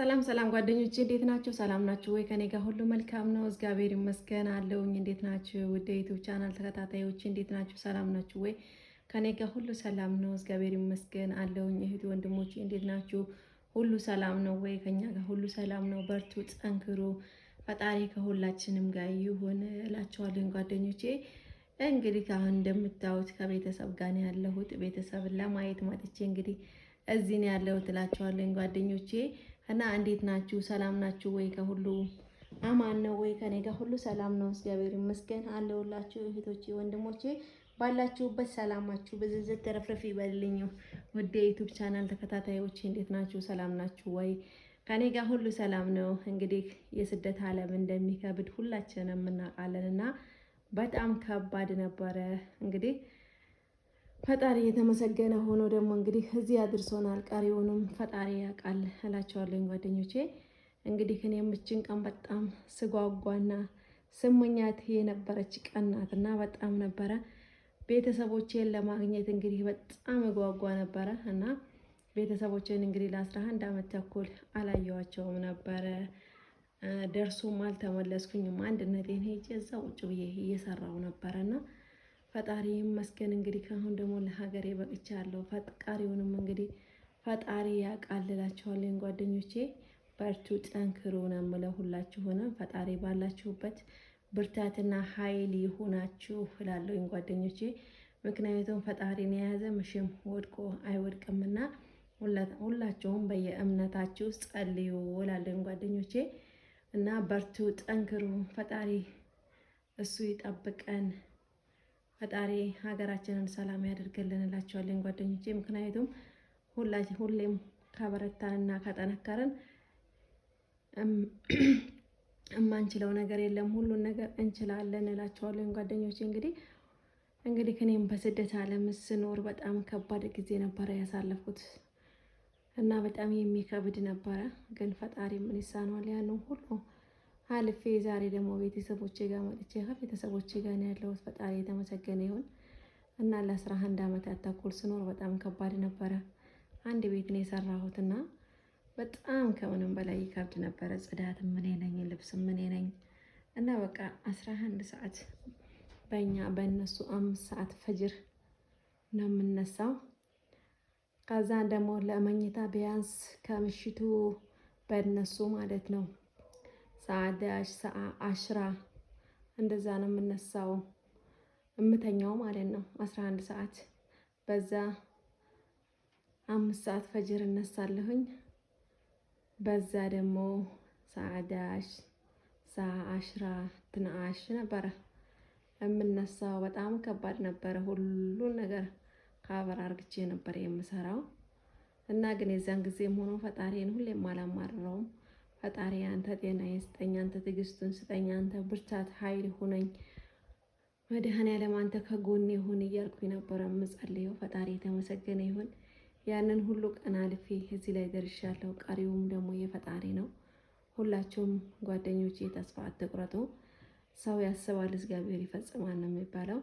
ሰላም ሰላም ጓደኞቼ እንዴት ናችሁ? ሰላም ናችሁ ወይ? ከኔ ጋር ሁሉ መልካም ነው፣ እግዚአብሔር ይመስገን አለውኝ። እንዴት ናችሁ? ወደ ዩቲዩብ ቻናል ተከታታዮች እንዴት ናችሁ? ሰላም ናችሁ ወይ? ከኔ ጋር ሁሉ ሰላም ነው፣ እግዚአብሔር ይመስገን አለውኝ። እህት ወንድሞቼ እንዴት ናችሁ? ሁሉ ሰላም ነው ወይ? ከኛ ጋር ሁሉ ሰላም ነው። በርቱ፣ ጠንክሩ፣ ፈጣሪ ከሁላችንም ጋር ይሁን እላችኋለሁ ጓደኞቼ። እንግዲህ አሁን እንደምታዩት ከቤተሰብ ጋር ነው ያለሁት። ቤተሰብን ለማየት መጥቼ እንግዲህ እዚህ ነው ያለሁት እላችኋለሁ ጓደኞቼ። እና እንዴት ናችሁ? ሰላም ናችሁ ወይ? ከሁሉ አማን ነው ወይ? ከኔ ጋር ሁሉ ሰላም ነው፣ እግዚአብሔር ይመስገን አለሁላችሁ። እህቶቼ ወንድሞቼ ባላችሁበት ሰላማችሁ በዝዝት ተረፍረፍ ይበልልኝ። ወደ ዩቲዩብ ቻናል ተከታታዮቼ እንዴት ናችሁ? ሰላም ናችሁ ወይ? ከኔ ጋር ሁሉ ሰላም ነው። እንግዲህ የስደት ዓለም እንደሚከብድ ሁላችንም እናውቃለን እና በጣም ከባድ ነበረ። እንግዲህ ፈጣሪ የተመሰገነ ሆኖ ደግሞ እንግዲህ እዚህ አድርሶናል። ቀሪውንም ፈጣሪ ያውቃል እላቸዋለሁ ጓደኞቼ። እንግዲህ እኔ የምችን ቀን በጣም ስጓጓና ስመኛት የነበረች ቀን ናትና በጣም ነበረ ቤተሰቦቼን ለማግኘት እንግዲህ በጣም እጓጓ ነበረ እና ቤተሰቦቼን እንግዲህ ለ11 ዓመት ተኩል አላየዋቸውም ነበረ። ደርሶም አልተመለስኩኝም። አንድነቴን ሄጄ እዛ ቁጭ ብዬ እየሰራው ነበረና ፈጣሪ ይመስገን። እንግዲህ ካሁን ደግሞ ለሀገሬ በቅቻለሁ። ፈጣሪውንም እንግዲህ ፈጣሪ ያቃልላችኋለሁ ጓደኞቼ። በርቱ ጠንክሩ ነው የምለው ሁላችሁንም። ፈጣሪ ባላችሁበት ብርታትና ኃይል ይሁናችሁ እላለሁ ጓደኞቼ። ምክንያቱም ፈጣሪን የያዘ መቼም ወድቆ አይወድቅምና ሁላችሁም በየእምነታችሁ ጸልዩ እላለሁ ጓደኞቼ። እና በርቱ ጠንክሩ፣ ፈጣሪ እሱ ይጠብቀን። ፈጣሪ ሀገራችንን ሰላም ያደርግልን እላችኋለሁ ጓደኞቼ። ምክንያቱም ሁሌም ከበረታንና ከጠነከርን የማንችለው ነገር የለም፣ ሁሉን ነገር እንችላለን እላችኋለሁ ጓደኞቼ። እንግዲህ እኔም በስደት ዓለም ስኖር በጣም ከባድ ጊዜ ነበረ ያሳለፍኩት እና በጣም የሚከብድ ነበረ። ግን ፈጣሪ ምን ይሳነዋል? ያንን ሁሉ አልፌ ዛሬ ደግሞ ቤተሰቦቼ ጋር መጥቼ ከቤተሰቦቼ ጋር ነው ያለሁት። ፈጣሪ የተመሰገነ ይሁን እና ለ11 ዓመታት ተኩል ስኖር በጣም ከባድ ነበረ። አንድ ቤት ነው የሰራሁትና በጣም ከምንም በላይ ይከብድ ነበረ። ጽዳት ምን ነኝ፣ ልብስ ምን ነኝ እና በቃ 11 ሰዓት በእነሱ 5 ሰዓት ፈጅር ነው የምነሳው። ከዛ ደግሞ ለመኝታ ቢያንስ ከምሽቱ በእነሱ ማለት ነው ሰዓት 10 እንደዛ ነው የምነሳው የምተኛው ማለት ነው። 11 ሰዓት በዛ 5 ሰዓት ፈጅር እነሳለሁኝ። በዛ ደግሞ ሰዓት 10 ነበረ የምነሳው። በጣም ከባድ ነበረ። ሁሉን ነገር ካቨር አርግቼ ነበር የምሰራው እና ግን የዛን ጊዜም ሆኖ ፈጣሪን ሁሌም አላማርረውም። ፈጣሪ አንተ ጤና ይስጠኝ፣ አንተ ትዕግስቱን ስጠኝ፣ አንተ ብርታት ኃይል ሁነኝ፣ መድኃኔዓለም አንተ ከጎኔ ይሁን እያልኩኝ ነበረ የምጸልየው። ፈጣሪ የተመሰገነ ይሁን። ያንን ሁሉ ቀን አልፌ እዚህ ላይ ደርሻለሁ። ቀሪውም ደግሞ የፈጣሪ ነው። ሁላችሁም ጓደኞቼ ተስፋ አትቁረጡ። ሰው ያስባል እግዚአብሔር ይፈጽማል ነው የሚባለው።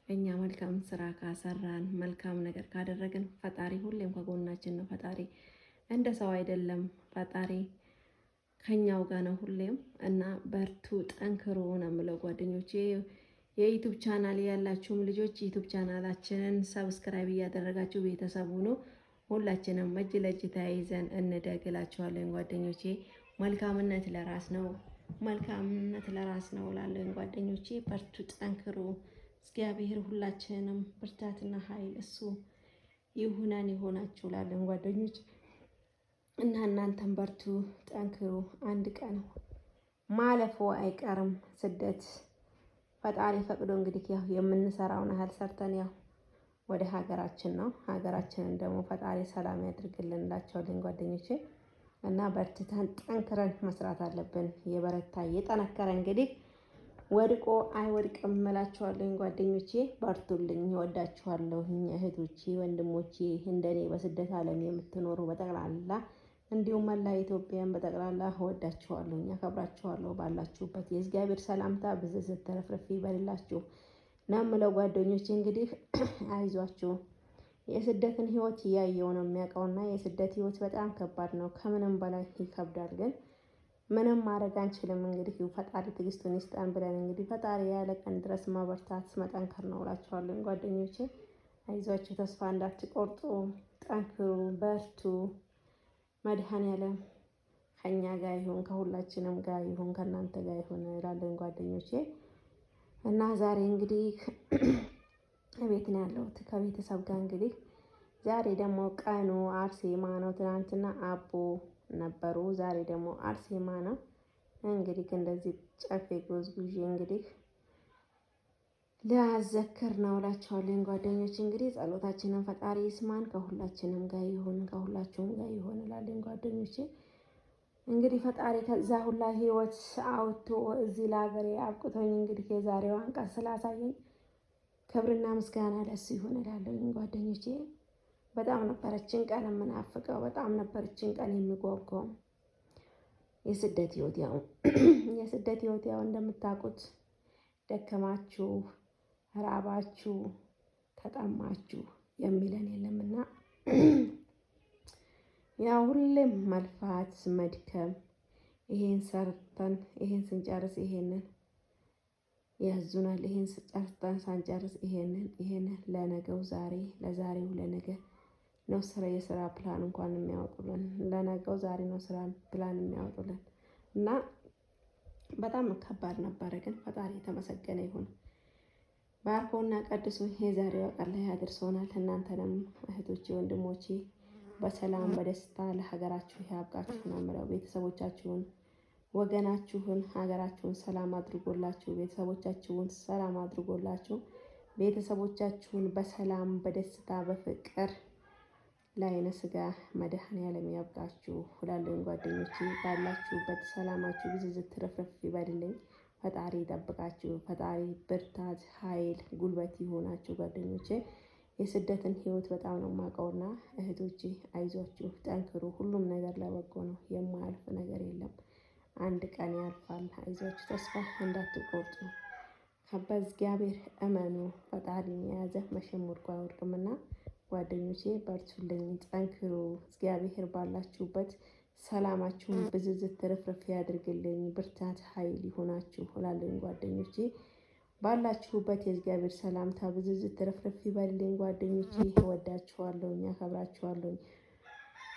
እኛ መልካም ስራ ካሰራን መልካም ነገር ካደረግን ፈጣሪ ሁሌም ከጎናችን ነው። ፈጣሪ እንደ ሰው አይደለም። ፈጣሪ ከኛው ጋር ነው ሁሌም እና በርቱ ጠንክሩ ነው የምለው ጓደኞቼ። የዩቲዩብ ቻናል ያላችሁም ልጆች ዩቲዩብ ቻናላችንን ሰብስክራይብ እያደረጋችሁ ቤተሰቡ ነው። ሁላችንም እጅ ለእጅ ተያይዘን እንደግላችኋለን ጓደኞቼ። መልካምነት ለራስ ነው፣ መልካምነት ለራስ ነው እላለሁ ጓደኞቼ። በርቱ ጠንክሩ። እግዚአብሔር ሁላችንም ብርታትና ኃይል እሱ ይሁነን ይሆናችሁ እላለሁ ጓደኞች። እና እናንተም በርቱ ጠንክሩ። አንድ ቀን ማለፉ አይቀርም ስደት። ፈጣሪ ፈቅዶ እንግዲህ ያው የምንሰራውን ያህል ሰርተን ያው ወደ ሀገራችን ነው። ሀገራችንን ደግሞ ፈጣሪ ሰላም ያድርግልን እላቸዋለሁ ጓደኞቼ። እና በርትተን ጠንክረን መስራት አለብን። የበረታ የጠነከረ እንግዲህ ወድቆ አይወድቅም እላችኋለሁ ጓደኞቼ። በርቱልኝ፣ እወዳችኋለሁ እህቶቼ ወንድሞቼ። እንደኔ በስደት ዓለም የምትኖሩ በጠቅላላ እንዲሁም መላ ኢትዮጵያን በጠቅላላ እወዳችኋለሁ፣ አከብራችኋለሁ። ባላችሁበት የእግዚአብሔር ሰላምታ ብዝዝት ተረፍረፍ ይበልላችሁ ነው የምለው ጓደኞቼ። እንግዲህ አይዟችሁ፣ የስደትን ህይወት እያየው ነው የሚያውቀውና የስደት ህይወት በጣም ከባድ ነው። ከምንም በላይ ይከብዳል። ግን ምንም ማድረግ አንችልም። እንግዲህ ፈጣሪ ትዕግስቱን ይስጠን ብለን እንግዲህ ፈጣሪ ያለ ቀን ድረስ ማበርታት መጠንከር ነው እላችኋለሁ ጓደኞቼ። አይዟችሁ፣ ተስፋ እንዳትቆርጡ፣ ጠንክሩ፣ በርቱ። መድኃኔዓለም ከኛ ጋር ይሁን፣ ከሁላችንም ጋር ይሁን፣ ከእናንተ ጋር ይሁን እላለሁ ጓደኞቼ። እና ዛሬ እንግዲህ ቤት ነው ያለሁት ከቤተሰብ ጋር። እንግዲህ ዛሬ ደግሞ ቀኑ አርሴማ ነው። ትናንትና አቦ ነበሩ፣ ዛሬ ደግሞ አርሴማ ነው። እንግዲህ እንደዚህ ጨፌ ጎዝጉዤ እንግዲህ ሊያዘክር ነው እላቸዋለሁ ጓደኞች። እንግዲህ ጸሎታችንን ፈጣሪ ይስማን፣ ከሁላችንም ጋር ይሁን፣ ከሁላችሁም ጋር ይሁን እላለሁ ጓደኞቼ። እንግዲህ ፈጣሪ ከዛ ሁላ ህይወት አውጥቶ እዚህ ለሀገሬ አብቅቶኝ እንግዲህ የዛሬዋን ቀን ስላሳየኝ ክብርና ምስጋና ለሱ ይሁን እላለሁ ጓደኞቼ። በጣም ነበረችን ቀን የምናፍቀው፣ በጣም ነበረችን ቀን የሚጓጓው። የስደት ህይወት ያው እንደምታውቁት ደከማችሁ፣ ራባችሁ፣ ተጠማችሁ የሚለን የለምና ያው ሁሌም መልፋት መድከም፣ ይሄን ሰርተን ይሄን ስንጨርስ ይሄንን ያዙናል፣ ይሄን ጨርሰን ሳንጨርስ ይሄንን ለነገው ዛሬ፣ ለዛሬው ለነገ ነው የስራ ፕላን እንኳን የሚያወጡልን፣ ለነገው ዛሬ ነው ስራ ፕላን የሚያወጡልን እና በጣም ከባድ ነበረ። ግን ፈጣሪ የተመሰገነ ይሁን፣ ባርኮና ቀድሶ የዛሬዋ ቀን ላይ አድርሶናል። እናንተንም እህቶቼ ወንድሞቼ በሰላም በደስታ ለሀገራችሁ ያብቃችሁ ነው የምለው። ቤተሰቦቻችሁን፣ ወገናችሁን፣ ሀገራችሁን ሰላም አድርጎላችሁ፣ ቤተሰቦቻችሁን ሰላም አድርጎላችሁ፣ ቤተሰቦቻችሁን በሰላም በደስታ በፍቅር ለዓይነ ሥጋ መድኃኔዓለም ያብቃችሁ እላለሁ ጓደኞቼ። ባላችሁበት ሰላማችሁ ብዝዝት ትርፍርፍ ይበልልኝ። ፈጣሪ ይጠብቃችሁ። ፈጣሪ ብርታት፣ ኃይል፣ ጉልበት ይሆናችሁ ጓደኞቼ። የስደትን ህይወት በጣም ነው የማውቀውና እህቶቼ አይዟችሁ፣ ጠንክሩ። ሁሉም ነገር ለበጎ ነው። የማያልፍ ነገር የለም። አንድ ቀን ያልፋል። አይዟችሁ፣ ተስፋ እንዳትቆርጡ። በእግዚአብሔር እመኑ። ፈጣሪን የያዘ መቼም ወድቆ አይወድቅምና ጓደኞቼ በርቱልኝ፣ ጠንክሩ። እግዚአብሔር ባላችሁበት ሰላማችሁን ብዝዝት ትርፍርፍ ያድርግልኝ። ብርታት ኃይል ይሆናችሁ እላለሁ ጓደኞቼ። ባላችሁበት የእግዚአብሔር ሰላምታ ብዝዝት ትርፍርፍ ይበልልኝ ጓደኞቼ። እወዳችኋለሁ፣ አከብራችኋለሁ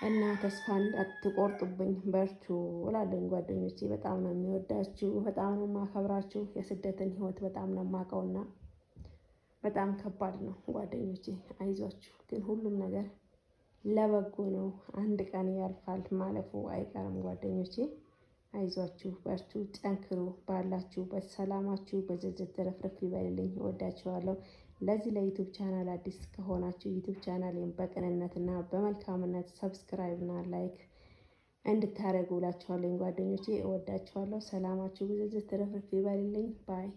እና ተስፋ እንዳትቆርጡብኝ፣ በርቱ እላለሁ ጓደኞቼ። በጣም ነው የሚወዳችሁ፣ በጣም ነው የማከብራችሁ። የስደትን ህይወት በጣም ነው የማውቀውና በጣም ከባድ ነው ጓደኞቼ። አይዟችሁ፣ ግን ሁሉም ነገር ለበጎ ነው። አንድ ቀን ያልፋል፣ ማለፉ አይቀርም ጓደኞቼ። አይዟችሁ፣ በርቱ፣ ጠንክሩ። ባላችሁበት ሰላማችሁ በዝዝት ተረፍረፍ ይበልልኝ። እወዳችኋለሁ። ለዚህ ለዩቲዩብ ቻናል አዲስ ከሆናችሁ ዩቲዩብ ቻናሌን በቅንነትና በመልካምነት ሰብስክራይብ እና ላይክ እንድታደርጉ እላችኋለሁ ጓደኞቼ። እወዳችኋለሁ። ሰላማችሁ በዝዝት ተረፍረፍ ይበልልኝ ባይ